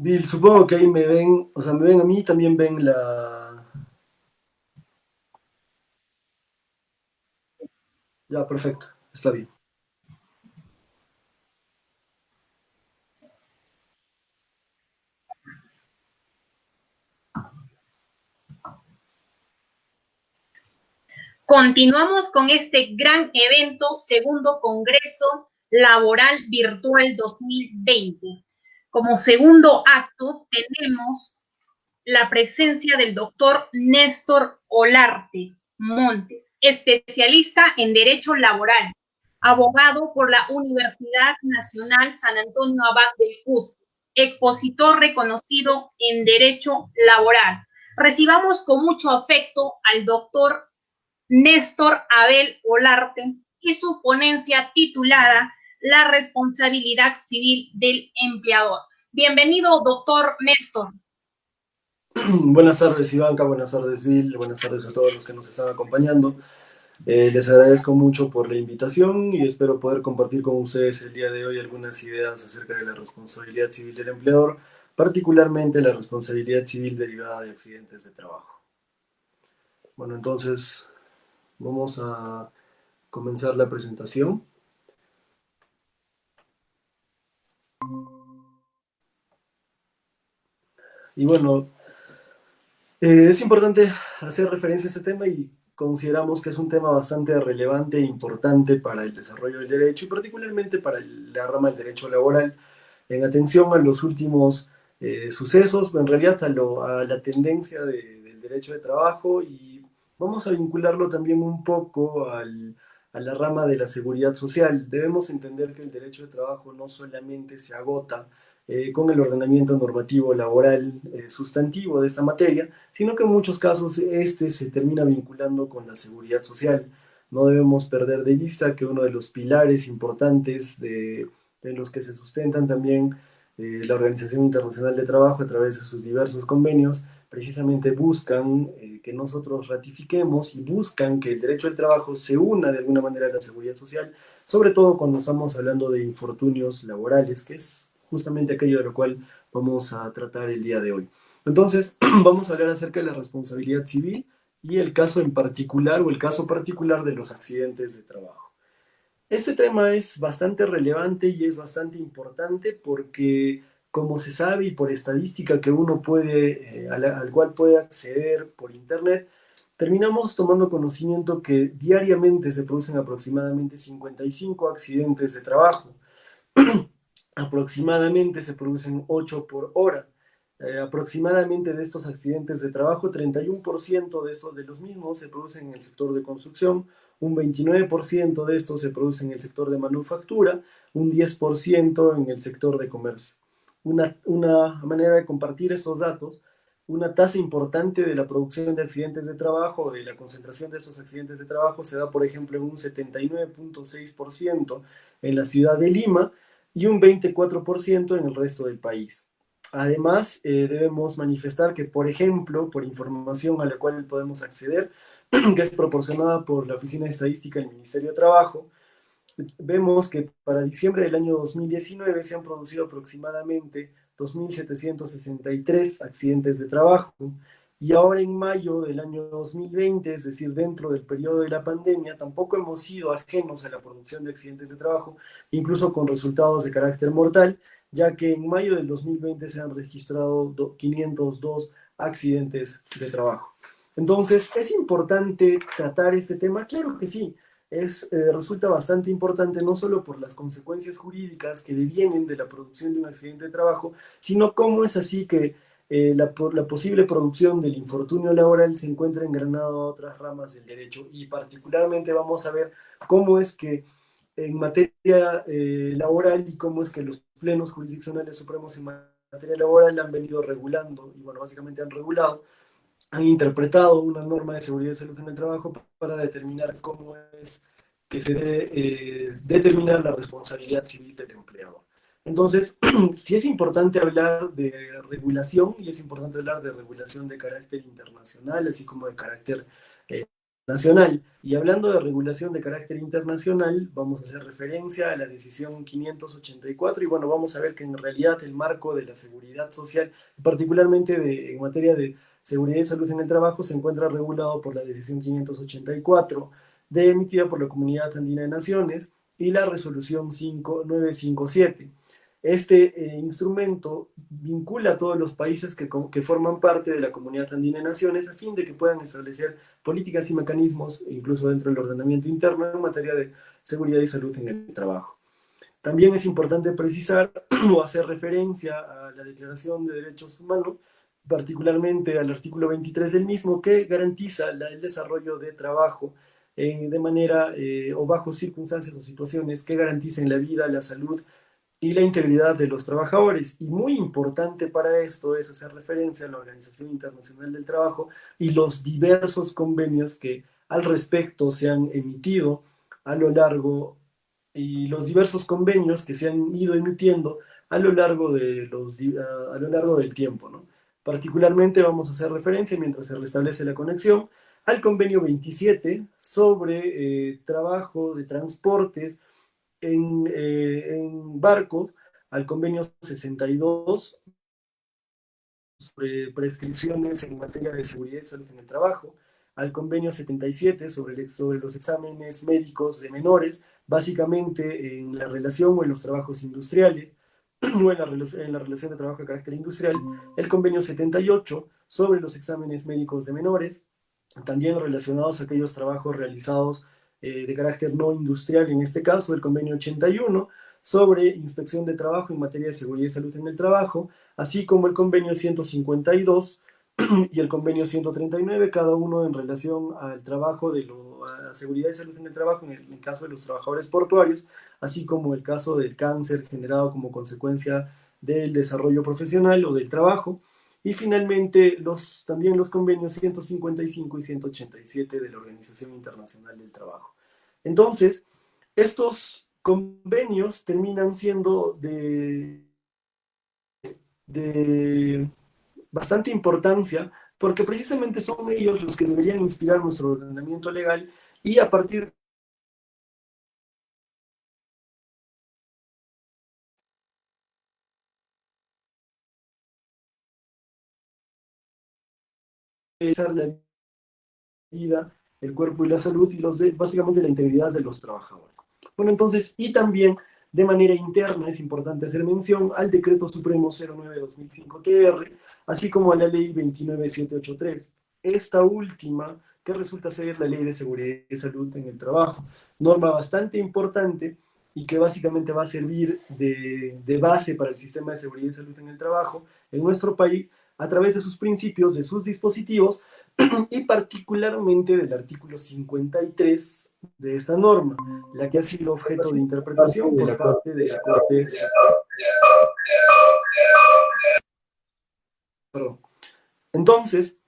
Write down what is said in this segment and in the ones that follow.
Bill, supongo que ahí me ven, o sea, me ven a mí, también ven la... Ya, perfecto, está bien. Continuamos con este gran evento, segundo Congreso Laboral Virtual 2020. Como segundo acto tenemos la presencia del doctor Néstor Olarte Montes, especialista en Derecho Laboral, abogado por la Universidad Nacional San Antonio Abad del Cusco, expositor reconocido en Derecho Laboral. Recibamos con mucho afecto al doctor Néstor Abel Olarte y su ponencia titulada La responsabilidad civil del empleador. Bienvenido, doctor Néstor. Buenas tardes, Ivanka, buenas tardes, Bill, buenas tardes a todos los que nos están acompañando. Les agradezco mucho por la invitación y espero poder compartir con ustedes el día de hoy algunas ideas acerca de la responsabilidad civil del empleador, particularmente la responsabilidad civil derivada de accidentes de trabajo. Bueno, entonces vamos a comenzar la presentación. Y bueno, es importante hacer referencia a este tema y consideramos que es un tema bastante relevante e importante para el desarrollo del derecho y particularmente para la rama del derecho laboral, en atención a los últimos sucesos, en realidad a la tendencia del derecho de trabajo, y vamos a vincularlo también un poco a la rama de la seguridad social. Debemos entender que el derecho de trabajo no solamente se agota con el ordenamiento normativo laboral sustantivo de esta materia, sino que en muchos casos este se termina vinculando con la seguridad social. No debemos perder de vista que uno de los pilares importantes en los que se sustentan también la Organización Internacional de Trabajo a través de sus diversos convenios, precisamente buscan que nosotros ratifiquemos y buscan que el derecho al trabajo se una de alguna manera a la seguridad social, sobre todo cuando estamos hablando de infortunios laborales, que es justamente aquello de lo cual vamos a tratar el día de hoy. Entonces, vamos a hablar acerca de la responsabilidad civil y el caso en particular o el caso particular de los accidentes de trabajo. Este tema es bastante relevante y es bastante importante porque, como se sabe y por estadística que uno puede, al cual puede acceder por internet, terminamos tomando conocimiento que diariamente se producen aproximadamente 55 accidentes de trabajo. Aproximadamente se producen 8 por hora. Aproximadamente de estos accidentes de trabajo, 31% de los mismos se producen en el sector de construcción, un 29% de estos se produce en el sector de manufactura, un 10% en el sector de comercio. Una manera de compartir estos datos: una tasa importante de la producción de accidentes de trabajo, de la concentración de estos accidentes de trabajo, se da, por ejemplo, en un 79,6% en la ciudad de Lima y un 24% en el resto del país. Además, debemos manifestar que, por ejemplo, por información a la cual podemos acceder, que es proporcionada por la Oficina de Estadística del Ministerio de Trabajo, vemos que para diciembre del año 2019 se han producido aproximadamente 2.763 accidentes de trabajo, y ahora en mayo del año 2020, es decir, dentro del periodo de la pandemia, tampoco hemos sido ajenos a la producción de accidentes de trabajo, incluso con resultados de carácter mortal, ya que en mayo del 2020 se han registrado 502 accidentes de trabajo. Entonces, ¿es importante tratar este tema? Claro que sí. Resulta bastante importante no solo por las consecuencias jurídicas que devienen de la producción de un accidente de trabajo, sino cómo es así que la posible producción del infortunio laboral se encuentra engranado a otras ramas del derecho, y particularmente vamos a ver cómo es que en materia laboral y cómo es que los plenos jurisdiccionales supremos en materia laboral han venido regulando, y bueno, básicamente han interpretado una norma de seguridad y salud en el trabajo para determinar cómo es que se debe determinar la responsabilidad civil del empleador. Entonces, sí es importante hablar de regulación, y es importante hablar de regulación de carácter internacional, así como de carácter nacional. Y hablando de regulación de carácter internacional, vamos a hacer referencia a la decisión 584 y bueno, vamos a ver que en realidad el marco de la seguridad social, particularmente en materia de seguridad y salud en el trabajo, se encuentra regulado por la decisión 584 emitida por la Comunidad Andina de Naciones y la resolución 5957. Este instrumento vincula a todos los países que forman parte de la Comunidad Andina de Naciones a fin de que puedan establecer políticas y mecanismos, incluso dentro del ordenamiento interno, en materia de seguridad y salud en el trabajo. También es importante precisar o hacer referencia a la Declaración de Derechos Humanos, particularmente al artículo 23 del mismo, que garantiza el desarrollo de trabajo de manera o bajo circunstancias o situaciones que garanticen la vida, la salud y la integridad de los trabajadores. Y muy importante para esto es hacer referencia a la Organización Internacional del Trabajo y los diversos convenios que al respecto se han emitido a lo largo y los diversos convenios que se han ido emitiendo a lo largo, a lo largo del tiempo, ¿no? Particularmente vamos a hacer referencia, mientras se restablece la conexión, al convenio 27 sobre trabajo de transportes en barcos, al convenio 62 sobre prescripciones en materia de seguridad y salud en el trabajo, al convenio 77 sobre los exámenes médicos de menores, básicamente en la relación o en los trabajos industriales, o en la relación de trabajo de carácter industrial, el convenio 78 sobre los exámenes médicos de menores, también relacionados a aquellos trabajos realizados de carácter no industrial, en este caso el convenio 81 sobre inspección de trabajo en materia de seguridad y salud en el trabajo, así como el convenio 152 y el convenio 139, cada uno en relación al trabajo a la seguridad y salud en el trabajo, en el caso de los trabajadores portuarios, así como el caso del cáncer generado como consecuencia del desarrollo profesional o del trabajo, y finalmente también los convenios 155 y 187 de la Organización Internacional del Trabajo. Entonces, estos convenios terminan siendo de bastante importancia porque precisamente son ellos los que deberían inspirar nuestro ordenamiento legal y a partir de la vida, el cuerpo y la salud y básicamente la integridad de los trabajadores. Bueno, entonces, y también de manera interna es importante hacer mención al Decreto Supremo 09-2005-TR, así como a la Ley 29783. Esta última, que resulta ser la Ley de Seguridad y Salud en el Trabajo, norma bastante importante y que básicamente va a servir de base para el sistema de seguridad y salud en el trabajo en nuestro país a través de sus principios, de sus dispositivos y particularmente del artículo 53 de esta norma, la que ha sido objeto de interpretación por parte de la Corte. Perdón. Entonces,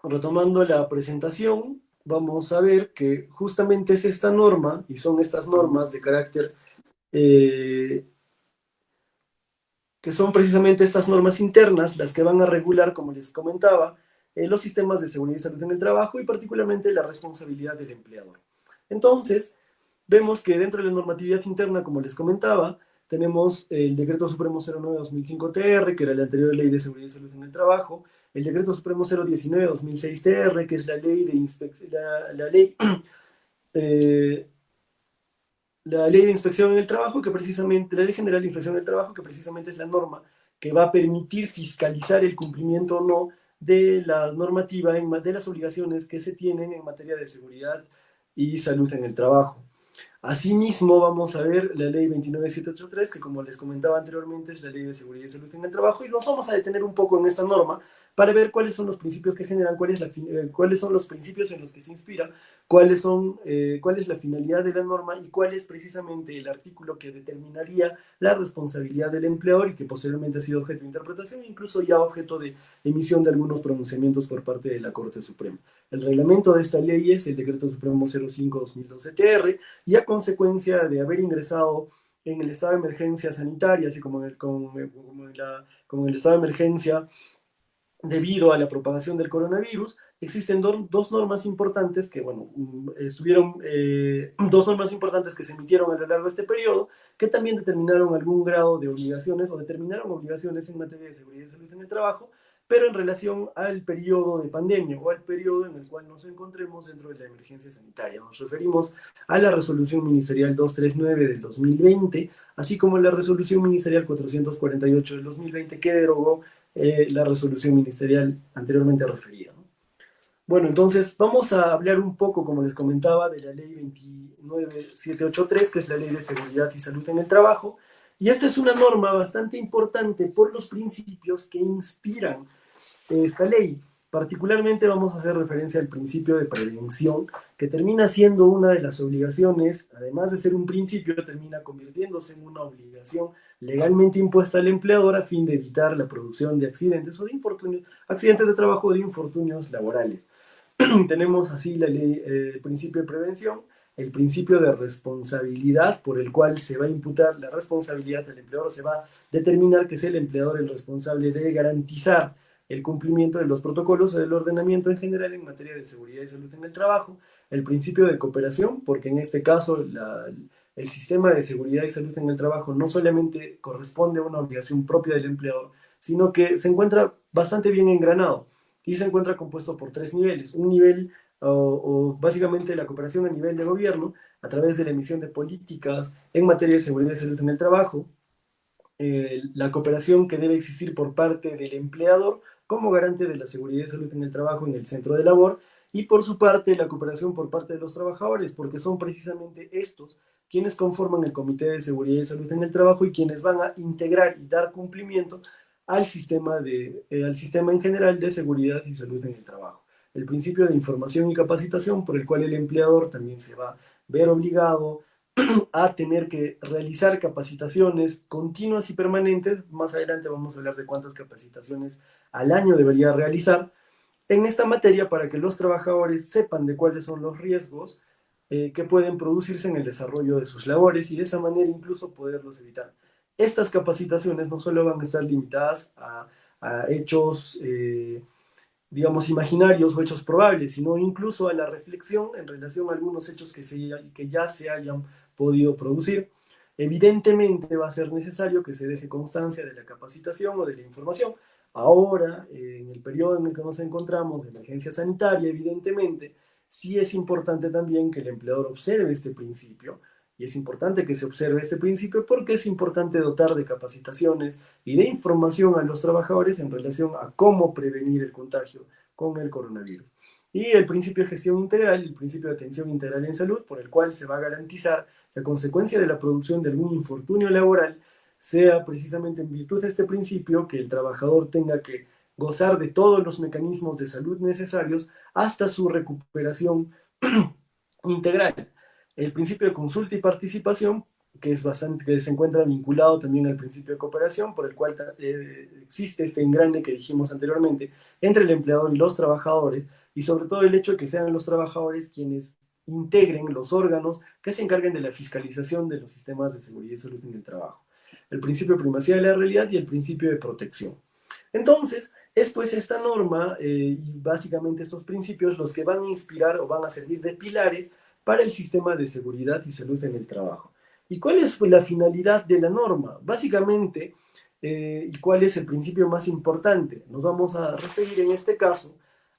retomando la presentación, vamos a ver que justamente es esta norma, y son estas normas de carácter, que son precisamente estas normas internas las que van a regular, como les comentaba, los sistemas de seguridad y salud en el trabajo y particularmente la responsabilidad del empleador. Entonces, vemos que dentro de la normatividad interna, como les comentaba, tenemos el Decreto Supremo 09-2005-TR, que era la anterior Ley de Seguridad y Salud en el Trabajo, el Decreto Supremo 019-2006-TR, que es la ley de inspección, la ley, eh, la ley de inspección en el trabajo, que precisamente, la ley general de inspección en el trabajo, que precisamente es la norma que va a permitir fiscalizar el cumplimiento o no de la normativa, de las obligaciones que se tienen en materia de seguridad y salud en el trabajo. Asimismo, vamos a ver la ley 29783, que como les comentaba anteriormente es la ley de seguridad y salud en el trabajo, y nos vamos a detener un poco en esta norma para ver cuáles son los principios que generan, cuáles son los principios en los que se inspira, cuál es la finalidad de la norma y cuál es precisamente el artículo que determinaría la responsabilidad del empleador y que posteriormente ha sido objeto de interpretación, incluso ya objeto de emisión de algunos pronunciamientos por parte de la Corte Suprema. El reglamento de esta ley es el Decreto Supremo 05-2012-TR, y a consecuencia de haber ingresado en el estado de emergencia sanitaria, así como en el estado de emergencia debido a la propagación del coronavirus, existen dos normas importantes que, bueno, dos normas importantes que se emitieron a lo largo de este periodo, que también determinaron algún grado de obligaciones o determinaron obligaciones en materia de seguridad y salud en el trabajo, pero en relación al periodo de pandemia o al periodo en el cual nos encontremos dentro de la emergencia sanitaria. Nos referimos a la resolución ministerial 239 del 2020, así como la resolución ministerial 448 del 2020 que derogó la resolución ministerial anteriormente referida, ¿no? Bueno, entonces vamos a hablar un poco, como les comentaba, de la ley 29783, que es la ley de seguridad y salud en el trabajo. Y esta es una norma bastante importante por los principios que inspiran esta ley. Particularmente vamos a hacer referencia al principio de prevención, que termina siendo una de las obligaciones, además de ser un principio, termina convirtiéndose en una obligación legalmente impuesta al empleador a fin de evitar la producción de accidentes o de infortunios, accidentes de trabajo o de infortunios laborales. Tenemos así la ley, el principio de prevención, el principio de responsabilidad por el cual se va a imputar la responsabilidad al empleador, se va a determinar que es el empleador el responsable de garantizar el cumplimiento de los protocolos o del ordenamiento en general en materia de seguridad y salud en el trabajo, el principio de cooperación, porque en este caso el sistema de seguridad y salud en el trabajo no solamente corresponde a una obligación propia del empleador, sino que se encuentra bastante bien engranado y se encuentra compuesto por tres niveles. Un nivel o básicamente la cooperación a nivel de gobierno a través de la emisión de políticas en materia de seguridad y salud en el trabajo, la cooperación que debe existir por parte del empleador como garante de la seguridad y salud en el trabajo en el centro de labor, y por su parte la cooperación por parte de los trabajadores, porque son precisamente estos quienes conforman el Comité de Seguridad y Salud en el Trabajo y quienes van a integrar y dar cumplimiento al al sistema en general de seguridad y salud en el trabajo. El principio de información y capacitación por el cual el empleador también se va a ver obligado a tener que realizar capacitaciones continuas y permanentes. Más adelante vamos a hablar de cuántas capacitaciones al año debería realizar en esta materia para que los trabajadores sepan de cuáles son los riesgos que pueden producirse en el desarrollo de sus labores y de esa manera incluso poderlos evitar. Estas capacitaciones no solo van a estar limitadas a hechos, digamos, imaginarios o hechos probables, sino incluso a la reflexión en relación a algunos hechos que ya se hayan podido producir. Evidentemente va a ser necesario que se deje constancia de la capacitación o de la información. Ahora, en el periodo en el que nos encontramos de emergencia sanitaria, evidentemente, sí es importante también que el empleador observe este principio, y es importante que se observe este principio porque es importante dotar de capacitaciones y de información a los trabajadores en relación a cómo prevenir el contagio con el coronavirus. Y el principio de gestión integral, el principio de atención integral en salud, por el cual se va a garantizar que a consecuencia de la producción de algún infortunio laboral, sea precisamente en virtud de este principio que el trabajador tenga que gozar de todos los mecanismos de salud necesarios hasta su recuperación integral. El principio de consulta y participación, que es bastante, que se encuentra vinculado también al principio de cooperación, por el cual existe este engrane que dijimos anteriormente entre el empleador y los trabajadores, y sobre todo el hecho de que sean los trabajadores quienes integren los órganos que se encarguen de la fiscalización de los sistemas de seguridad y salud en el trabajo. El principio de primacía de la realidad y el principio de protección. Entonces, es pues esta norma y básicamente estos principios los que van a inspirar o van a servir de pilares para el sistema de seguridad y salud en el trabajo. ¿Y cuál es la finalidad de la norma? Básicamente, ¿y cuál es el principio más importante? Nos vamos a referir en este caso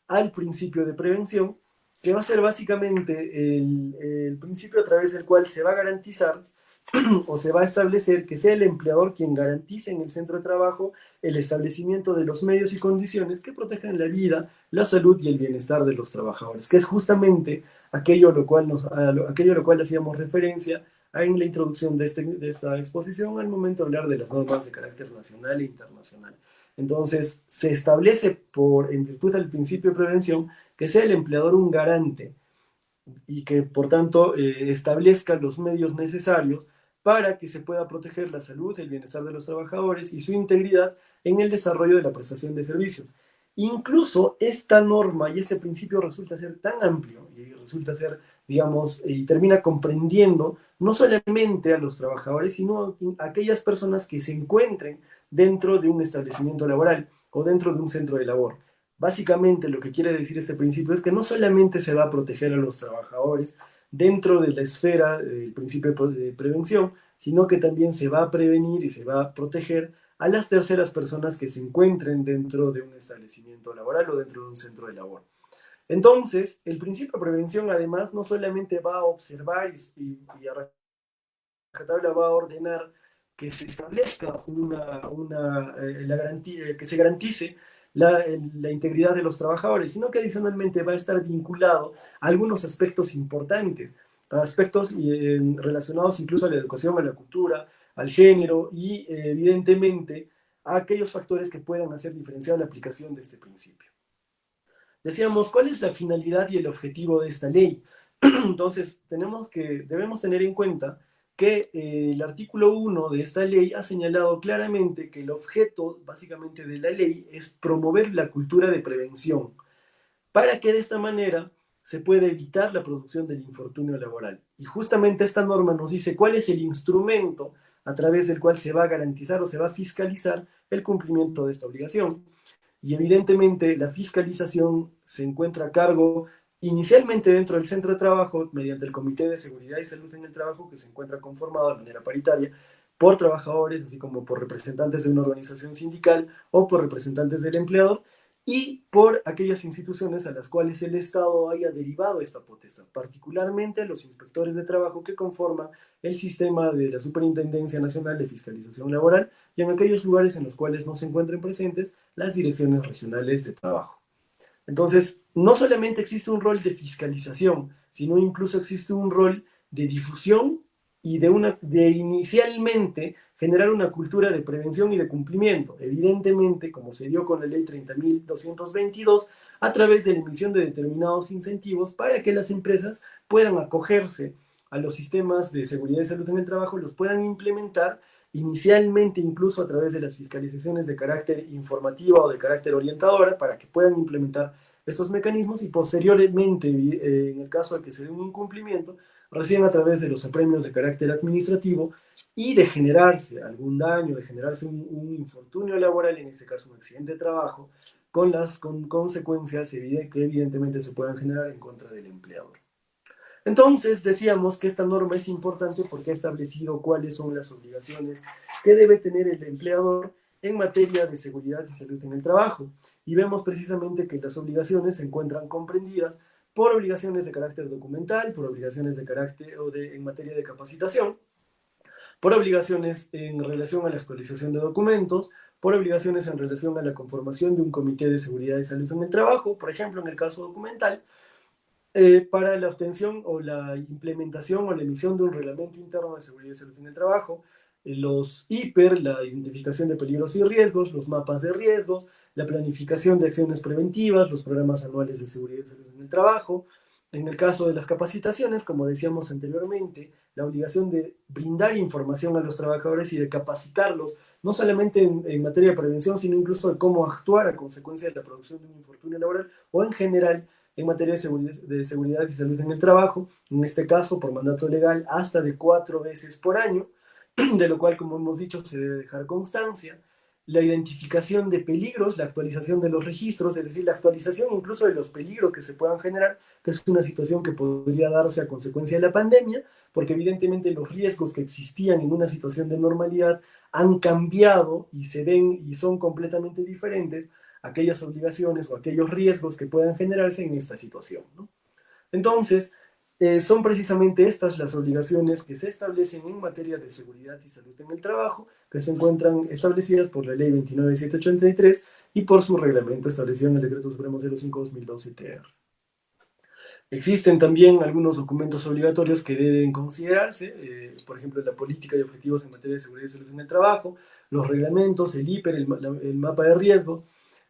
al principio de prevención, que va a ser básicamente el principio a través del cual se va a garantizar o se va a establecer que sea el empleador quien garantice en el centro de trabajo el establecimiento de los medios y condiciones que protejan la vida, la salud y el bienestar de los trabajadores, que es justamente aquello a lo cual hacíamos referencia en la introducción de esta exposición al momento de hablar de las normas de carácter nacional e internacional. Entonces, se establece en virtud del principio de prevención que sea el empleador un garante y que, por tanto, establezca los medios necesarios para que se pueda proteger la salud, el bienestar de los trabajadores y su integridad en el desarrollo de la prestación de servicios. Incluso esta norma y este principio resulta ser tan amplio y resulta ser, digamos, y termina comprendiendo no solamente a los trabajadores, sino a aquellas personas que se encuentren dentro de un establecimiento laboral. o dentro de un centro de labor. Básicamente lo que quiere decir este principio es que no solamente se va a proteger a los trabajadores dentro de la esfera del principio de prevención, sino que también se va a prevenir y se va a proteger a las terceras personas que se encuentren dentro de un establecimiento laboral o dentro de un centro de labor. Entonces, el principio de prevención además no solamente va a observar y a rajatabla va a ordenar que se establezca la garantía, que se garantice la integridad de los trabajadores, sino que adicionalmente va a estar vinculado a algunos aspectos importantes, aspectos relacionados incluso a la educación, a la cultura, al género y evidentemente a aquellos factores que puedan hacer diferenciar la aplicación de este principio. Decíamos, ¿cuál es la finalidad y el objetivo de esta ley? Entonces, debemos tener en cuenta que el artículo 1 de esta ley ha señalado claramente que el objeto básicamente de la ley es promover la cultura de prevención, para que de esta manera se pueda evitar la producción del infortunio laboral. Y justamente esta norma nos dice cuál es el instrumento a través del cual se va a garantizar o se va a fiscalizar el cumplimiento de esta obligación. Y evidentemente la fiscalización se encuentra a cargo inicialmente dentro del centro de trabajo mediante el Comité de Seguridad y Salud en el Trabajo, que se encuentra conformado de manera paritaria por trabajadores, así como por representantes de una organización sindical o por representantes del empleador, y por aquellas instituciones a las cuales el Estado haya derivado esta potestad, particularmente los inspectores de trabajo que conforman el sistema de la Superintendencia Nacional de Fiscalización Laboral y en aquellos lugares en los cuales no se encuentren presentes las direcciones regionales de trabajo. Entonces, no solamente existe un rol de fiscalización, sino incluso existe un rol de difusión y de inicialmente generar una cultura de prevención y de cumplimiento, evidentemente, como se dio con la ley 30.222, a través de la emisión de determinados incentivos para que las empresas puedan acogerse a los sistemas de seguridad y salud en el trabajo, los puedan implementar inicialmente incluso a través de las fiscalizaciones de carácter informativa o de carácter orientadora para que puedan implementar estos mecanismos y posteriormente, en el caso de que se dé un incumplimiento, recién a través de los apremios de carácter administrativo y de generarse algún daño, de generarse un infortunio laboral, en este caso un accidente de trabajo, con consecuencias que evidentemente se puedan generar en contra del empleador. Entonces, decíamos que esta norma es importante porque ha establecido cuáles son las obligaciones que debe tener el empleador en materia de seguridad y salud en el trabajo. Y vemos precisamente que las obligaciones se encuentran comprendidas por obligaciones de carácter documental, por obligaciones de carácter en materia de capacitación, por obligaciones en relación a la actualización de documentos, por obligaciones en relación a la conformación de un comité de seguridad y salud en el trabajo, por ejemplo, en el caso documental, para la obtención o la implementación o la emisión de un reglamento interno de seguridad y salud en el trabajo, los IPER, la identificación de peligros y riesgos, los mapas de riesgos, la planificación de acciones preventivas, los programas anuales de seguridad y salud en el trabajo. En el caso de las capacitaciones, como decíamos anteriormente, la obligación de brindar información a los trabajadores y de capacitarlos, no solamente en materia de prevención, sino incluso de cómo actuar a consecuencia de la producción de un infortunio laboral o en general en materia de seguridad y salud en el trabajo, en este caso por mandato legal hasta de 4 veces por año, de lo cual, como hemos dicho, se debe dejar constancia, la identificación de peligros, la actualización de los registros, es decir, la actualización incluso de los peligros que se puedan generar, que es una situación que podría darse a consecuencia de la pandemia, porque evidentemente los riesgos que existían en una situación de normalidad han cambiado y se ven y son completamente diferentes a aquellas obligaciones o aquellos riesgos que puedan generarse en esta situación, ¿no? Entonces, son precisamente estas las obligaciones que se establecen en materia de seguridad y salud en el trabajo, que se encuentran establecidas por la Ley 29.783 y por su reglamento establecido en el Decreto Supremo 05/2012-TR. Existen también algunos documentos obligatorios que deben considerarse, por ejemplo, la política y objetivos en materia de seguridad y salud en el trabajo, los reglamentos, el IPER, el mapa de riesgos,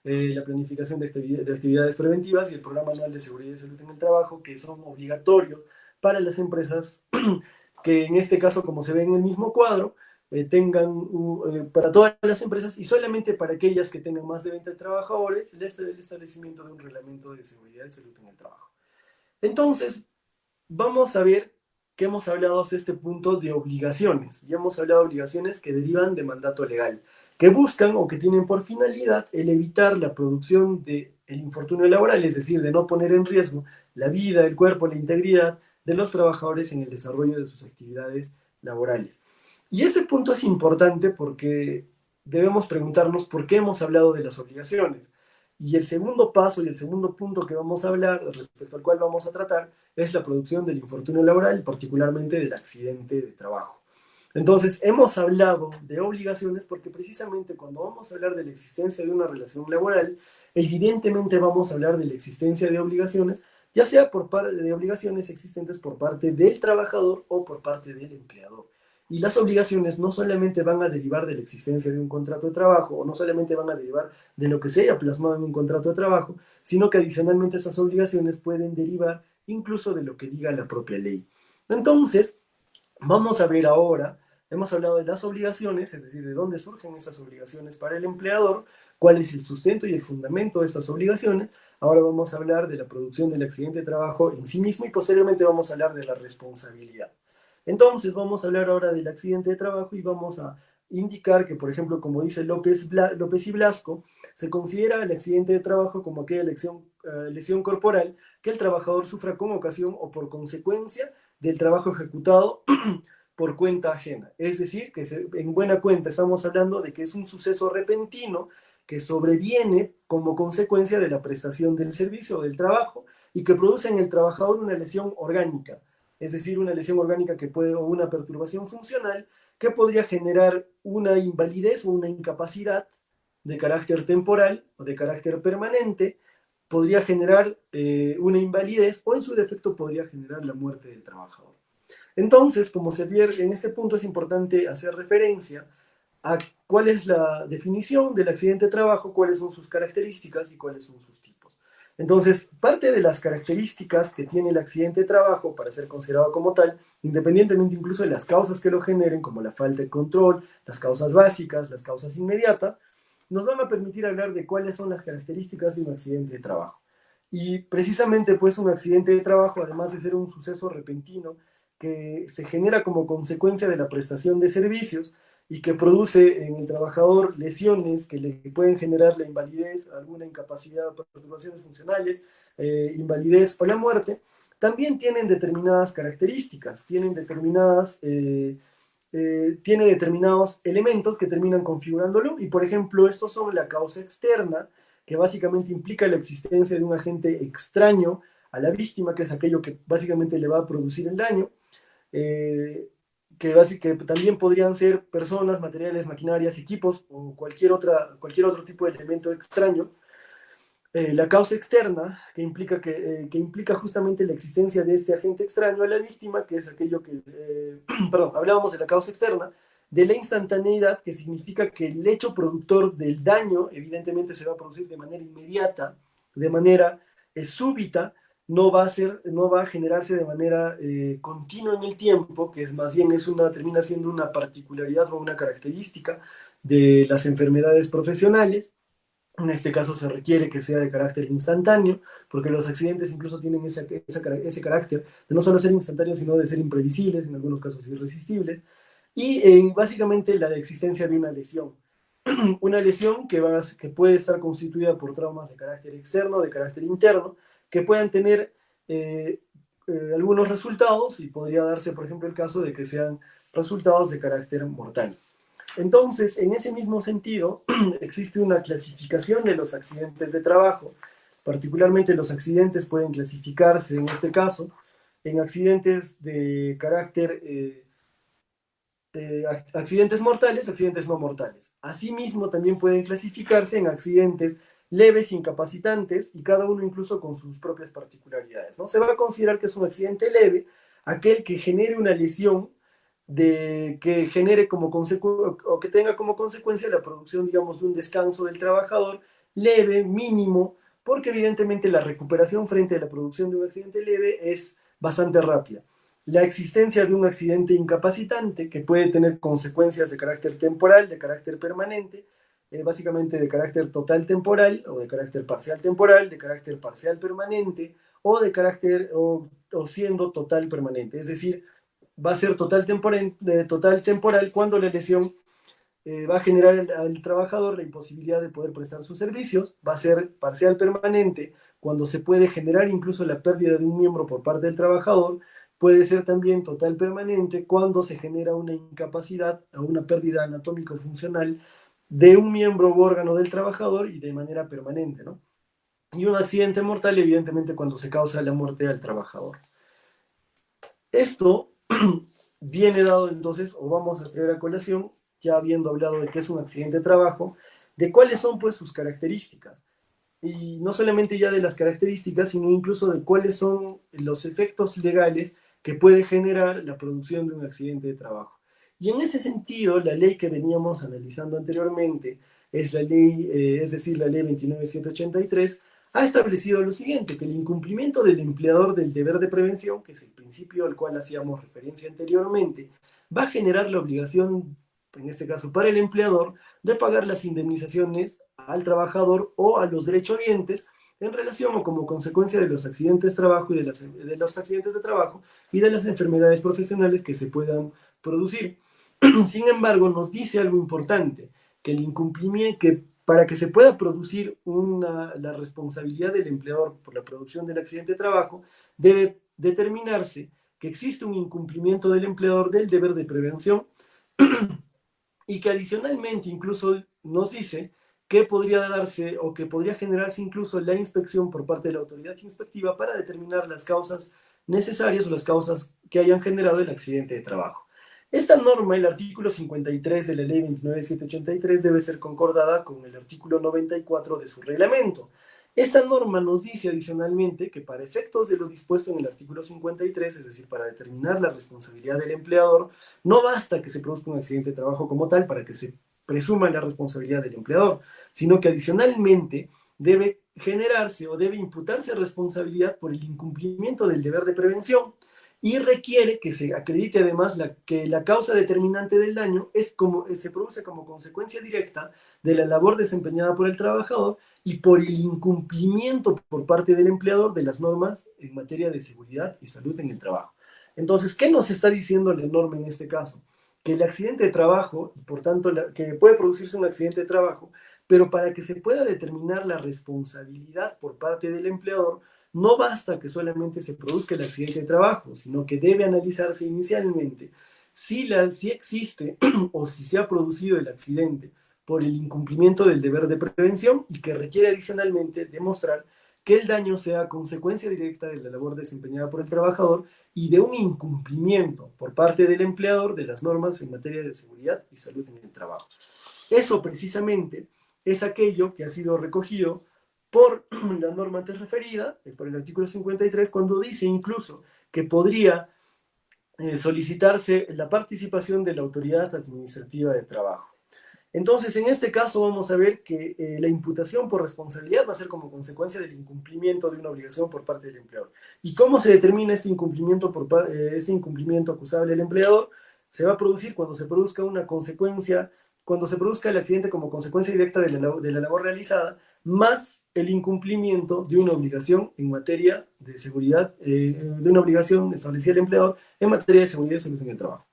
la planificación de actividades preventivas y el programa anual de seguridad y salud en el trabajo, que son obligatorios para las empresas que en este caso, como se ve en el mismo cuadro, para todas las empresas y solamente para aquellas que tengan más de 20 trabajadores, el establecimiento de un reglamento de seguridad y salud en el trabajo. Entonces, vamos a ver que hemos hablado hasta este punto de obligaciones, y hemos hablado de obligaciones que derivan de mandato legal, que buscan o que tienen por finalidad el evitar la producción del infortunio laboral, es decir, de no poner en riesgo la vida, el cuerpo, la integridad de los trabajadores en el desarrollo de sus actividades laborales. Y este punto es importante porque debemos preguntarnos por qué hemos hablado de las obligaciones. Y el segundo paso y el segundo punto que vamos a hablar, respecto al cual vamos a tratar, es la producción del infortunio laboral, particularmente del accidente de trabajo. Entonces, hemos hablado de obligaciones porque precisamente cuando vamos a hablar de la existencia de una relación laboral, evidentemente vamos a hablar de la existencia de obligaciones, ya sea por parte de obligaciones existentes por parte del trabajador o por parte del empleador. Y las obligaciones no solamente van a derivar de la existencia de un contrato de trabajo o no solamente van a derivar de lo que se haya plasmado en un contrato de trabajo, sino que adicionalmente esas obligaciones pueden derivar incluso de lo que diga la propia ley. Entonces, vamos a ver ahora, hemos hablado de las obligaciones, es decir, de dónde surgen estas obligaciones para el empleador, cuál es el sustento y el fundamento de estas obligaciones. Ahora vamos a hablar de la producción del accidente de trabajo en sí mismo y posteriormente vamos a hablar de la responsabilidad. Entonces, vamos a hablar ahora del accidente de trabajo y vamos a indicar que, por ejemplo, como dice López y Blasco, se considera el accidente de trabajo como aquella lesión corporal que el trabajador sufra con ocasión o por consecuencia del trabajo ejecutado por cuenta ajena. Es decir, que en buena cuenta estamos hablando de que es un suceso repentino que sobreviene como consecuencia de la prestación del servicio o del trabajo y que produce en el trabajador una lesión orgánica, es decir, una lesión orgánica que puede, o una perturbación funcional que podría generar una invalidez o una incapacidad de carácter temporal o de carácter permanente, podría generar una invalidez o en su defecto podría generar la muerte del trabajador. Entonces, como se advierte en este punto, es importante hacer referencia a cuál es la definición del accidente de trabajo, cuáles son sus características y cuáles son sus tipos. Entonces, parte de las características que tiene el accidente de trabajo para ser considerado como tal, independientemente incluso de las causas que lo generen, como la falta de control, las causas básicas, las causas inmediatas, nos van a permitir hablar de cuáles son las características de un accidente de trabajo. Y precisamente, pues, un accidente de trabajo, además de ser un suceso repentino que se genera como consecuencia de la prestación de servicios y que produce en el trabajador lesiones que le pueden generar la invalidez, alguna incapacidad, perturbaciones funcionales, invalidez o la muerte, también tienen determinadas características, tiene determinados elementos que terminan configurándolo y, por ejemplo, estos son la causa externa, que básicamente implica la existencia de un agente extraño a la víctima, que es aquello que básicamente le va a producir el daño, que también podrían ser personas, materiales, maquinarias, equipos o cualquier otro tipo de elemento extraño. La causa externa, que implica justamente la existencia de este agente extraño a la víctima, que es aquello que, perdón, hablábamos de la causa externa, de la instantaneidad, que significa que el hecho productor del daño evidentemente se va a producir de manera inmediata, de manera súbita, no va a generarse de manera continua en el tiempo, que es más bien termina siendo una particularidad o una característica de las enfermedades profesionales. En este caso se requiere que sea de carácter instantáneo, porque los accidentes incluso tienen ese carácter de no solo ser instantáneos, sino de ser imprevisibles, en algunos casos irresistibles, y básicamente la existencia de una lesión. Una lesión que puede estar constituida por traumas de carácter externo, de carácter interno, que puedan tener algunos resultados, y podría darse, por ejemplo, el caso de que sean resultados de carácter mortal. Entonces, en ese mismo sentido, existe una clasificación de los accidentes de trabajo. Particularmente los accidentes pueden clasificarse, en este caso, en accidentes de carácter, accidentes mortales, accidentes no mortales. Asimismo, también pueden clasificarse en accidentes leves, incapacitantes, y cada uno incluso con sus propias particularidades, ¿no? Se va a considerar que es un accidente leve aquel que genere una lesión que genere o que tenga como consecuencia la producción, digamos, de un descanso del trabajador leve, mínimo, porque evidentemente la recuperación frente a la producción de un accidente leve es bastante rápida. La existencia de un accidente incapacitante que puede tener consecuencias de carácter temporal, de carácter permanente, básicamente de carácter total temporal o de carácter parcial temporal, de carácter parcial permanente o de carácter o siendo total permanente. Es decir, va a ser total temporal cuando la lesión va a generar al trabajador la imposibilidad de poder prestar sus servicios, va a ser parcial permanente cuando se puede generar incluso la pérdida de un miembro por parte del trabajador, puede ser también total permanente cuando se genera una incapacidad o una pérdida anatómico-funcional de un miembro u órgano del trabajador y de manera permanente, ¿no? Y un accidente mortal, evidentemente, cuando se causa la muerte al trabajador. Esto viene dado entonces, o vamos a traer a colación, ya habiendo hablado de qué es un accidente de trabajo, de cuáles son pues sus características. Y no solamente ya de las características, sino incluso de cuáles son los efectos legales que puede generar la producción de un accidente de trabajo. Y en ese sentido, la ley que veníamos analizando anteriormente es la ley, es decir, la ley 29783, ha establecido lo siguiente, que el incumplimiento del empleador del deber de prevención, que es el principio al cual hacíamos referencia anteriormente, va a generar la obligación, en este caso para el empleador, de pagar las indemnizaciones al trabajador o a los derechohabientes en relación o como consecuencia de los accidentes de trabajo y de los accidentes de trabajo y de las enfermedades profesionales que se puedan producir. Sin embargo, nos dice algo importante, que el incumplimiento, que para que se pueda producir la responsabilidad del empleador por la producción del accidente de trabajo, debe determinarse que existe un incumplimiento del empleador del deber de prevención y que adicionalmente incluso nos dice que podría darse o que podría generarse incluso la inspección por parte de la autoridad inspectiva para determinar las causas necesarias o las causas que hayan generado el accidente de trabajo. Esta norma, el artículo 53 de la ley 29783, debe ser concordada con el artículo 94 de su reglamento. Esta norma nos dice adicionalmente que para efectos de lo dispuesto en el artículo 53, es decir, para determinar la responsabilidad del empleador, no basta que se produzca un accidente de trabajo como tal para que se presuma la responsabilidad del empleador, sino que adicionalmente debe generarse o debe imputarse responsabilidad por el incumplimiento del deber de prevención y requiere que se acredite además que la causa determinante del daño se produce como consecuencia directa de la labor desempeñada por el trabajador y por el incumplimiento por parte del empleador de las normas en materia de seguridad y salud en el trabajo. Entonces, ¿qué nos está diciendo la norma en este caso? Que el accidente de trabajo, por tanto, que puede producirse un accidente de trabajo, pero para que se pueda determinar la responsabilidad por parte del empleador, no basta que solamente se produzca el accidente de trabajo, sino que debe analizarse inicialmente si existe o si se ha producido el accidente por el incumplimiento del deber de prevención y que requiere adicionalmente demostrar que el daño sea consecuencia directa de la labor desempeñada por el trabajador y de un incumplimiento por parte del empleador de las normas en materia de seguridad y salud en el trabajo. Eso precisamente es aquello que ha sido recogido por la norma antes referida, por el artículo 53, cuando dice incluso que podría solicitarse la participación de la autoridad administrativa de trabajo. Entonces, en este caso vamos a ver que la imputación por responsabilidad va a ser como consecuencia del incumplimiento de una obligación por parte del empleador. ¿Y cómo se determina este incumplimiento acusable del empleador? Se va a producir cuando se produzca una consecuencia, cuando se produzca el accidente como consecuencia directa de la labor realizada, más el incumplimiento de una obligación en materia de seguridad, de una obligación establecida el empleador en materia de seguridad y salud en el trabajo.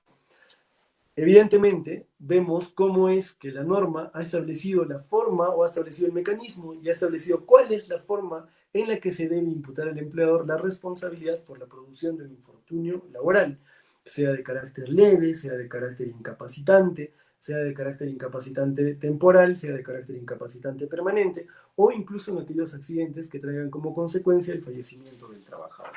Evidentemente, vemos cómo es que la norma ha establecido la forma o ha establecido el mecanismo y ha establecido cuál es la forma en la que se debe imputar al empleador la responsabilidad por la producción de un infortunio laboral, sea de carácter leve, sea de carácter incapacitante, sea de carácter incapacitante temporal, sea de carácter incapacitante permanente, o incluso en aquellos accidentes que traigan como consecuencia el fallecimiento del trabajador.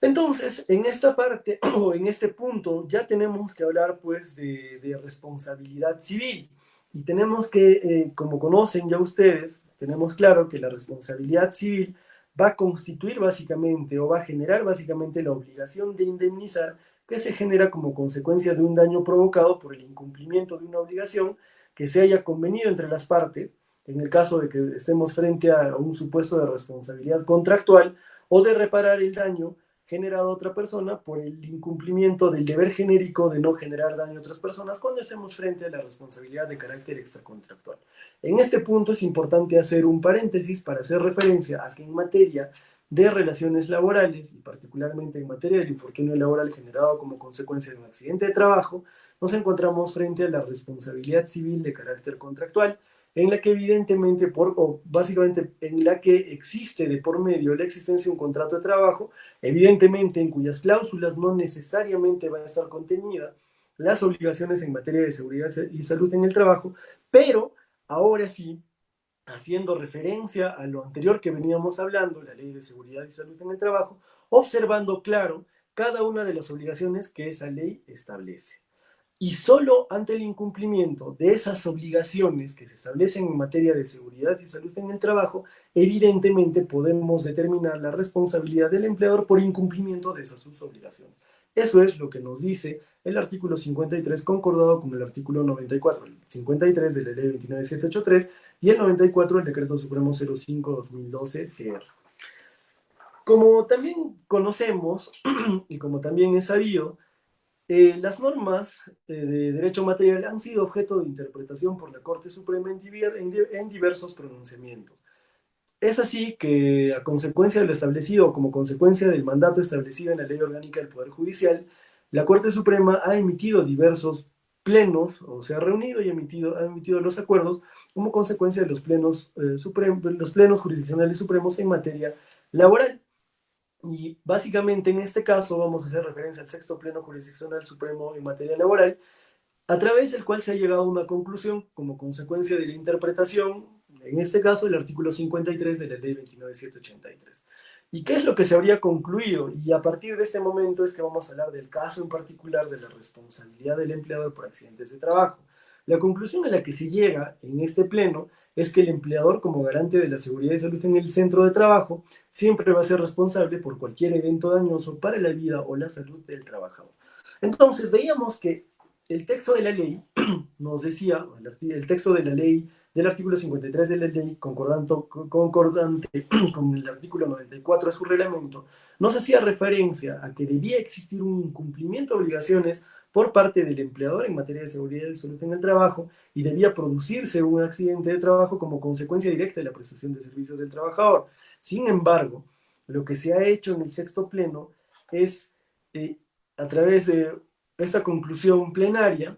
Entonces, en esta parte o en este punto ya tenemos que hablar pues de responsabilidad civil y tenemos que, como conocen ya ustedes, tenemos claro que la responsabilidad civil va a constituir básicamente o va a generar básicamente la obligación de indemnizar que se genera como consecuencia de un daño provocado por el incumplimiento de una obligación que se haya convenido entre las partes, en el caso de que estemos frente a un supuesto de responsabilidad contractual o de reparar el daño generado a otra persona por el incumplimiento del deber genérico de no generar daño a otras personas cuando estemos frente a la responsabilidad de carácter extracontractual. En este punto es importante hacer un paréntesis para hacer referencia a que en materia de relaciones laborales y particularmente en materia del infortunio laboral generado como consecuencia de un accidente de trabajo, nos encontramos frente a la responsabilidad civil de carácter contractual, en la que evidentemente, o básicamente en la que existe de por medio la existencia de un contrato de trabajo, evidentemente en cuyas cláusulas no necesariamente va a estar contenida las obligaciones en materia de seguridad y salud en el trabajo, pero ahora sí, haciendo referencia a lo anterior que veníamos hablando, la Ley de Seguridad y Salud en el Trabajo, observando claro cada una de las obligaciones que esa ley establece. Y solo ante el incumplimiento de esas obligaciones que se establecen en materia de seguridad y salud en el trabajo, evidentemente podemos determinar la responsabilidad del empleador por incumplimiento de esas sus obligaciones. Eso es lo que nos dice el artículo 53 concordado con el artículo 94, el 53 de la ley 29783 y el 94 del decreto supremo 05-2012-TR. Como también conocemos y como también es sabido, las normas de derecho material han sido objeto de interpretación por la Corte Suprema en diversos pronunciamientos. Es así que, a consecuencia de lo establecido, o como consecuencia del mandato establecido en la Ley Orgánica del Poder Judicial, la Corte Suprema ha emitido diversos plenos, o se ha reunido y ha emitido los acuerdos como consecuencia de los plenos jurisdiccionales supremos en materia laboral. Y básicamente en este caso vamos a hacer referencia al sexto pleno jurisdiccional supremo en materia laboral, a través del cual se ha llegado a una conclusión como consecuencia de la interpretación, en este caso, el artículo 53 de la ley 29783. ¿Y qué es lo que se habría concluido? Y a partir de este momento es que vamos a hablar del caso en particular de la responsabilidad del empleador por accidentes de trabajo. La conclusión a la que se llega en este pleno es que el empleador, como garante de la seguridad y salud en el centro de trabajo, siempre va a ser responsable por cualquier evento dañoso para la vida o la salud del trabajador. Entonces, veíamos que el texto de la ley nos decía, el texto de la ley del artículo 53 de la ley, concordante con el artículo 94 de su reglamento, nos hacía referencia a que debía existir un incumplimiento de obligaciones por parte del empleador en materia de seguridad y salud en el trabajo y debía producirse un accidente de trabajo como consecuencia directa de la prestación de servicios del trabajador. Sin embargo, lo que se ha hecho en el sexto pleno es, a través de esta conclusión plenaria,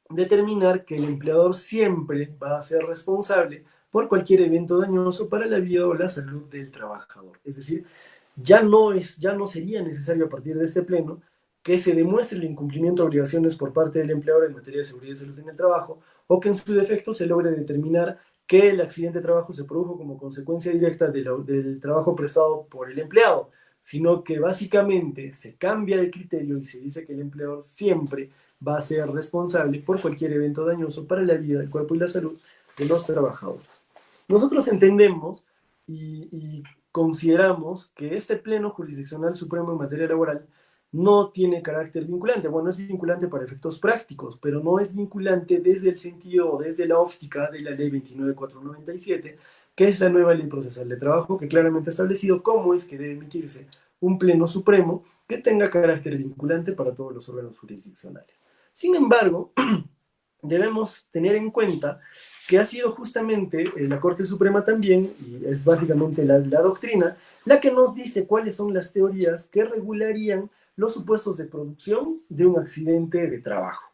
determinar que el empleador siempre va a ser responsable por cualquier evento dañoso para la vida o la salud del trabajador. Es decir, ya no sería necesario a partir de este pleno que se demuestre el incumplimiento de obligaciones por parte del empleador en materia de seguridad y salud en el trabajo, o que en su defecto se logre determinar que el accidente de trabajo se produjo como consecuencia directa del trabajo prestado por el empleado, sino que básicamente se cambia el criterio y se dice que el empleador siempre va a ser responsable por cualquier evento dañoso para la vida, el cuerpo y la salud de los trabajadores. Nosotros entendemos y consideramos que este pleno jurisdiccional supremo en materia laboral no tiene carácter vinculante. Bueno, es vinculante para efectos prácticos, pero no es vinculante desde el sentido o desde la óptica de la ley 29497, que es la nueva ley procesal de trabajo, que claramente ha establecido cómo es que debe emitirse un pleno supremo que tenga carácter vinculante para todos los órganos jurisdiccionales. Sin embargo, debemos tener en cuenta que ha sido justamente la Corte Suprema también, y es básicamente la doctrina, la que nos dice cuáles son las teorías que regularían los supuestos de producción de un accidente de trabajo.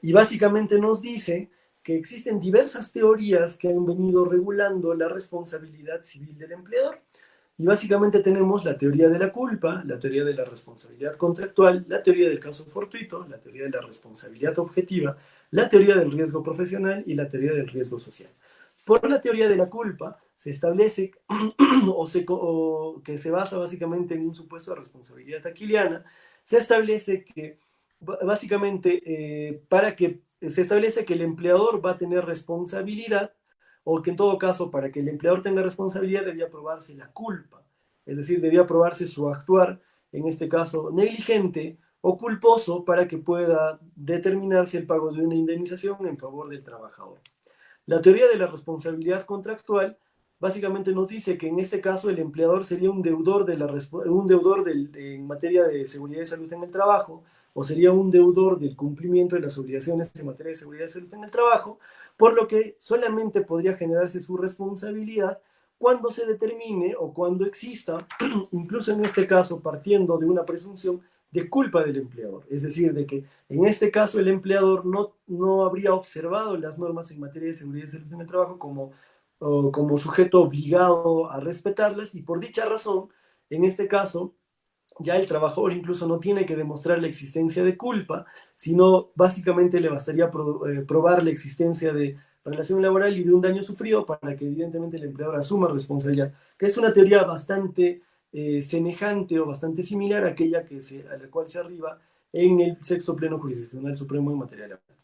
Y básicamente nos dice que existen diversas teorías que han venido regulando la responsabilidad civil del empleador. Y básicamente tenemos la teoría de la culpa, la teoría de la responsabilidad contractual, la teoría del caso fortuito, la teoría de la responsabilidad objetiva, la teoría del riesgo profesional y la teoría del riesgo social. Por la teoría de la culpa se establece que se basa básicamente en un supuesto de responsabilidad aquiliana, se establece que básicamente se establece que el empleador va a tener responsabilidad, o que en todo caso para que el empleador tenga responsabilidad debía probarse la culpa, es decir, debía probarse su actuar, en este caso negligente o culposo, para que pueda determinarse el pago de una indemnización en favor del trabajador. La teoría de la responsabilidad contractual básicamente nos dice que en este caso el empleador sería un deudor, en materia de seguridad y salud en el trabajo, o sería un deudor del cumplimiento de las obligaciones en materia de seguridad y salud en el trabajo, por lo que solamente podría generarse su responsabilidad cuando se determine o cuando exista, incluso en este caso partiendo de una presunción de culpa del empleador. Es decir, de que en este caso el empleador no habría observado las normas en materia de seguridad y salud en el trabajo como sujeto obligado a respetarlas, y por dicha razón, en este caso, ya el trabajador incluso no tiene que demostrar la existencia de culpa, sino básicamente le bastaría probar la existencia de relación laboral y de un daño sufrido para que evidentemente el empleador asuma responsabilidad, que es una teoría bastante semejante o bastante similar a aquella a la cual se arriba en el sexto pleno jurisdiccional supremo en materia laboral.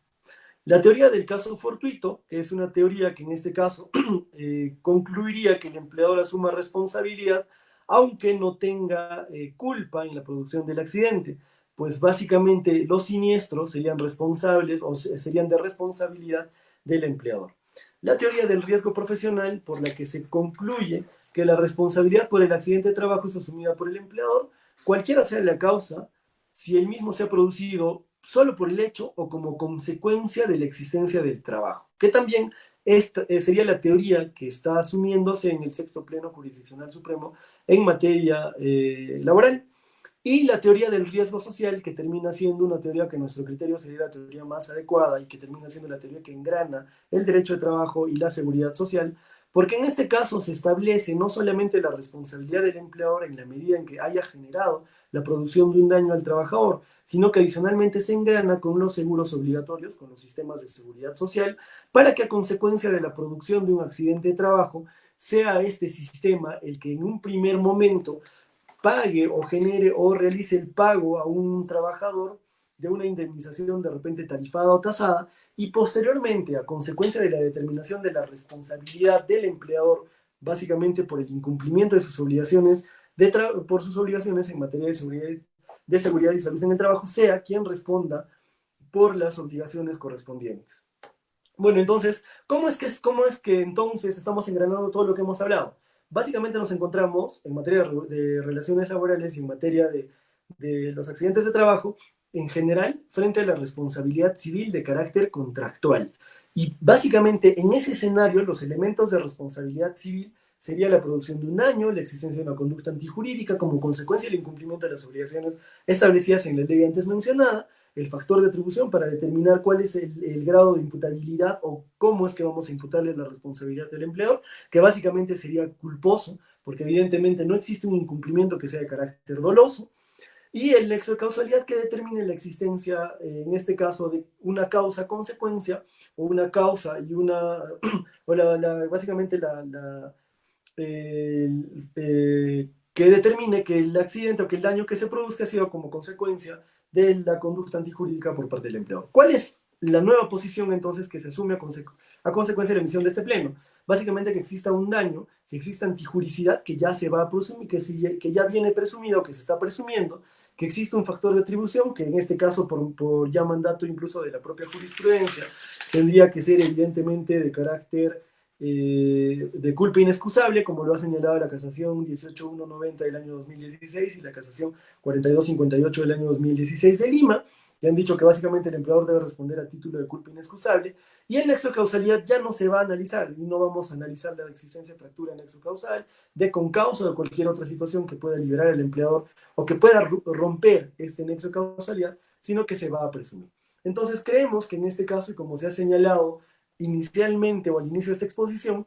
La teoría del caso fortuito, que es una teoría que en este caso concluiría que el empleador asuma responsabilidad aunque no tenga culpa en la producción del accidente, pues básicamente los siniestros serían responsables o serían de responsabilidad del empleador. La teoría del riesgo profesional, por la que se concluye que la responsabilidad por el accidente de trabajo es asumida por el empleador, cualquiera sea la causa, si el mismo se ha producido solo por el hecho o como consecuencia de la existencia del trabajo, que también esta sería la teoría que está asumiéndose en el sexto pleno jurisdiccional supremo en materia laboral. Y la teoría del riesgo social, que termina siendo una teoría que a nuestro criterio sería la teoría más adecuada y que termina siendo la teoría que engrana el derecho de trabajo y la seguridad social, porque en este caso se establece no solamente la responsabilidad del empleador en la medida en que haya generado la producción de un daño al trabajador, sino que adicionalmente se engrana con los seguros obligatorios, con los sistemas de seguridad social, para que a consecuencia de la producción de un accidente de trabajo, sea este sistema el que en un primer momento pague o genere o realice el pago a un trabajador de una indemnización de repente tarifada o tasada, y posteriormente, a consecuencia de la determinación de la responsabilidad del empleador, básicamente por el incumplimiento de sus obligaciones, por sus obligaciones en materia de seguridad y salud en el trabajo, sea quien responda por las obligaciones correspondientes. Bueno, entonces, cómo es que entonces estamos engranando todo lo que hemos hablado? Básicamente nos encontramos en materia de relaciones laborales y en materia de los accidentes de trabajo, en general, frente a la responsabilidad civil de carácter contractual. Y básicamente en ese escenario, los elementos de responsabilidad civil sería la producción de un daño, la existencia de una conducta antijurídica como consecuencia del incumplimiento de las obligaciones establecidas en la ley antes mencionada, el factor de atribución para determinar cuál es el grado de imputabilidad o cómo es que vamos a imputarle la responsabilidad del empleador, que básicamente sería culposo, porque evidentemente no existe un incumplimiento que sea de carácter doloso, y el nexo de causalidad que determine la existencia, en este caso, de una causa-consecuencia, o una causa y una, o básicamente que determine que el accidente o que el daño que se produzca ha sido como consecuencia de la conducta antijurídica por parte del empleador. ¿Cuál es la nueva posición entonces que se asume a consecuencia de la emisión de este pleno? Básicamente que exista un daño, que exista antijuricidad, que ya se va a presumir, que ya viene presumido, que se está presumiendo, que existe un factor de atribución, que en este caso, por ya mandato incluso de la propia jurisprudencia, tendría que ser evidentemente de carácter de culpa inexcusable, como lo ha señalado la casación 18190 del año 2016 y la casación 4258 del año 2016 de Lima, que han dicho que básicamente el empleador debe responder a título de culpa inexcusable, y el nexo de causalidad ya no se va a analizar, y no vamos a analizar la existencia de fractura en nexo causal, de concausa o de cualquier otra situación que pueda liberar al empleador o que pueda romper este nexo de causalidad, sino que se va a presumir. Entonces creemos que en este caso, y como se ha señalado inicialmente o al inicio de esta exposición,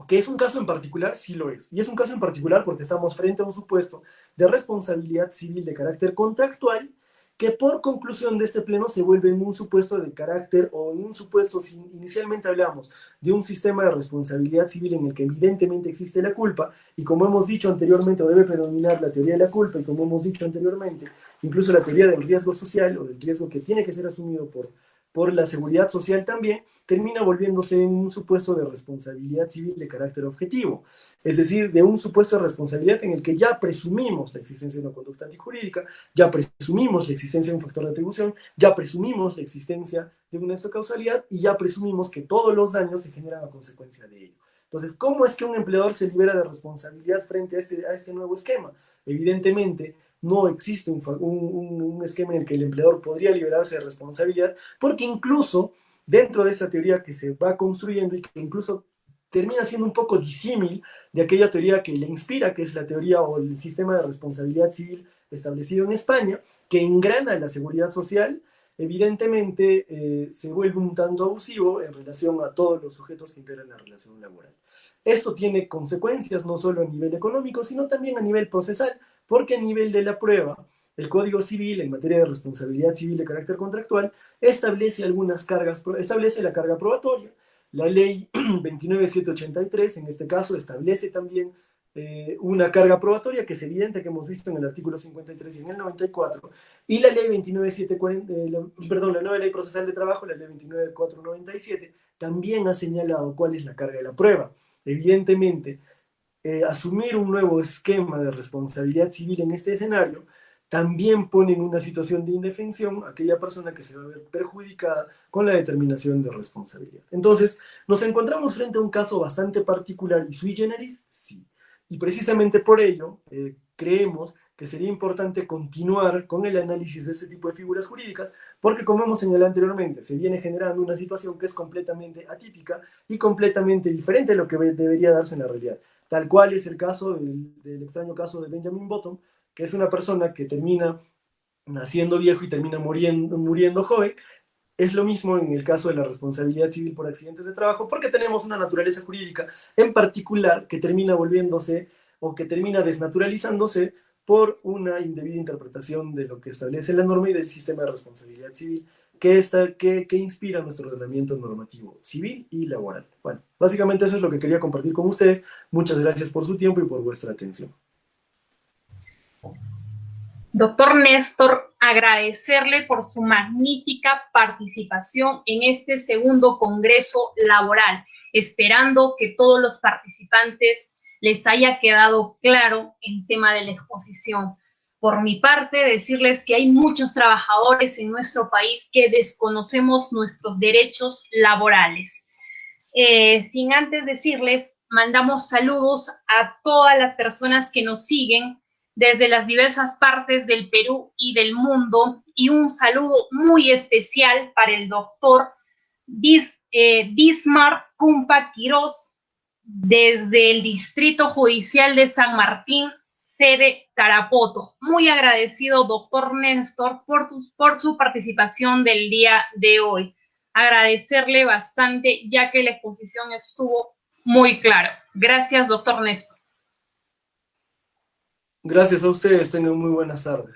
que es un caso en particular, sí lo es. Y es un caso en particular porque estamos frente a un supuesto de responsabilidad civil de carácter contractual que por conclusión de este pleno se vuelve en un supuesto de carácter o en un supuesto, si inicialmente hablamos de un sistema de responsabilidad civil en el que evidentemente existe la culpa, y como hemos dicho anteriormente, debe predominar la teoría de la culpa, y como hemos dicho anteriormente, incluso la teoría del riesgo social o del riesgo que tiene que ser asumido por la seguridad social también, termina volviéndose en un supuesto de responsabilidad civil de carácter objetivo, es decir, de un supuesto de responsabilidad en el que ya presumimos la existencia de una conducta antijurídica, ya presumimos la existencia de un factor de atribución, ya presumimos la existencia de una exocausalidad y ya presumimos que todos los daños se generan a consecuencia de ello. Entonces, ¿cómo es que un empleador se libera de responsabilidad frente a este nuevo esquema? Evidentemente, no existe un esquema en el que el empleador podría liberarse de responsabilidad, porque incluso dentro de esa teoría que se va construyendo y que incluso termina siendo un poco disímil de aquella teoría que le inspira, que es la teoría o el sistema de responsabilidad civil establecido en España, que engrana la seguridad social. Evidentemente se vuelve un tanto abusivo en relación a todos los sujetos que integran la relación laboral. Esto tiene consecuencias no solo a nivel económico, sino también a nivel procesal, porque a nivel de la prueba, el Código Civil en materia de responsabilidad civil de carácter contractual establece algunas cargas, establece la carga probatoria. La ley 29783 en este caso establece también una carga probatoria que es evidente que hemos visto en el artículo 53 y en el 94, y la ley 29740, perdón, la nueva ley procesal de trabajo, la ley 29497, también ha señalado cuál es la carga de la prueba. Evidentemente, asumir un nuevo esquema de responsabilidad civil en este escenario también pone en una situación de indefensión a aquella persona que se va a ver perjudicada con la determinación de responsabilidad. Entonces, ¿nos encontramos frente a un caso bastante particular y sui generis? Sí. Y precisamente por ello, creemos que sería importante continuar con el análisis de este tipo de figuras jurídicas, porque como hemos señalado anteriormente, se viene generando una situación que es completamente atípica y completamente diferente a lo que debería darse en la realidad. Tal cual es el caso del extraño caso de Benjamin Button, que es una persona que termina naciendo viejo y termina muriendo joven. Es lo mismo en el caso de la responsabilidad civil por accidentes de trabajo, porque tenemos una naturaleza jurídica en particular que termina volviéndose o que termina desnaturalizándose por una indebida interpretación de lo que establece la norma y del sistema de responsabilidad civil que inspira nuestro ordenamiento normativo civil y laboral. Bueno, básicamente eso es lo que quería compartir con ustedes. Muchas gracias por su tiempo y por vuestra atención. Doctor Néstor, agradecerle por su magnífica participación en este segundo Congreso Laboral, esperando que todos los participantes les haya quedado claro el tema de la exposición. Por mi parte, decirles que hay muchos trabajadores en nuestro país que desconocemos nuestros derechos laborales. Sin antes decirles, mandamos saludos a todas las personas que nos siguen desde las diversas partes del Perú y del mundo, y un saludo muy especial para el doctor Bismarck Cumpa Quirós, desde el Distrito Judicial de San Martín, sede Tarapoto. Muy agradecido, doctor Néstor, por su participación del día de hoy. Agradecerle bastante, ya que la exposición estuvo muy clara. Gracias, doctor Néstor. Gracias a ustedes, tengan muy buenas tardes.